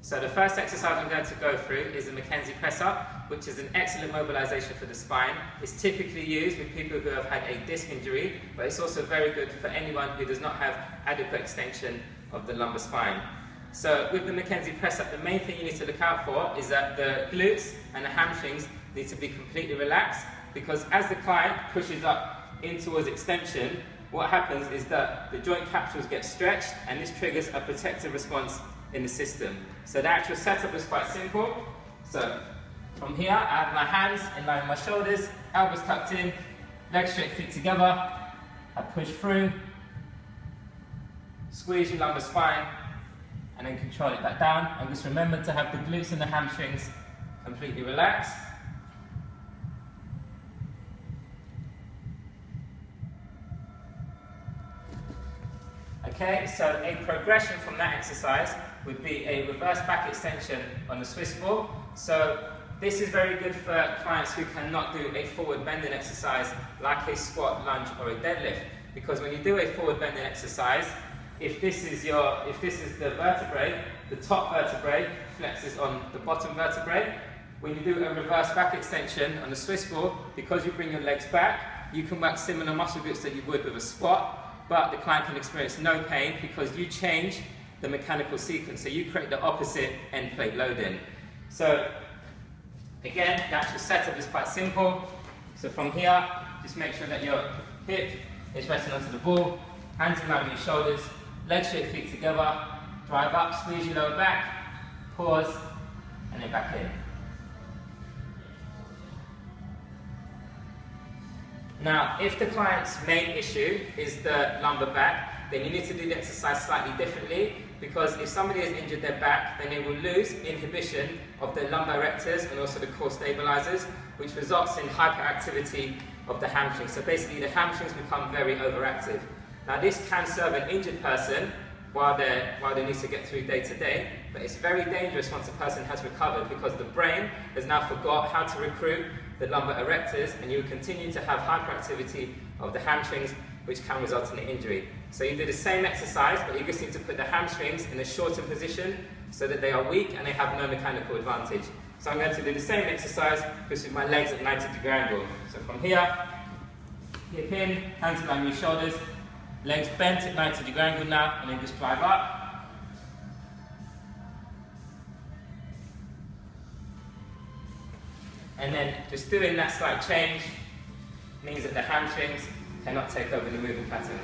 So the first exercise I'm going to go through is the Mackenzie press up, which is an excellent mobilization for the spine. It's typically used with people who have had a disc injury, but it's also very good for anyone who does not have adequate extension of the lumbar spine. So with the Mackenzie press up, the main thing you need to look out for is that the glutes and the hamstrings need to be completely relaxed, because as the client pushes up in towards extension, what happens is that the joint capsules get stretched, and this triggers a protective response in the system. So the actual setup is quite simple. So from here, I have my hands in line with my shoulders, elbows tucked in, legs straight, feet together. I push through, squeeze your lumbar spine, and then control it back down. And just remember to have the glutes and the hamstrings completely relaxed. Okay, so a progression from that exercise would be a reverse back extension on the Swiss ball. So this is very good for clients who cannot do a forward bending exercise like a squat, lunge, or a deadlift. Because when you do a forward bending exercise, if this is the vertebrae, the top vertebrae flexes on the bottom vertebrae. When you do a reverse back extension on the Swiss ball, because you bring your legs back, you can work similar muscle groups that you would with a squat, but the client can experience no pain because you change the mechanical sequence. So you create the opposite end plate loading. So again, the actual setup is quite simple. So from here, just make sure that your hip is resting onto the ball, hands in line with your shoulders, legs straight, feet together, drive up, squeeze your lower back, pause, and then back in. Now, if the client's main issue is the lumbar back, then you need to do the exercise slightly differently, because if somebody has injured their back, then they will lose inhibition of the lumbar erectors and also the core stabilizers, which results in hyperactivity of the hamstrings. So basically the hamstrings become very overactive. Now this can serve an injured person while they need to get through day to day, but it's very dangerous once a person has recovered, because the brain has now forgot how to recruit the lumbar erectors, and you will continue to have hyperactivity of the hamstrings, which can result in an injury. So you do the same exercise, but you just need to put the hamstrings in a shortened position so that they are weak and they have no mechanical advantage. So I'm going to do the same exercise, just with my legs at 90-degree angle. So from here, hip in, hands in line with your shoulders, legs bent at 90-degree angle now, and then just drive up. And then just doing that slight change means that the hamstrings cannot take over the movement pattern.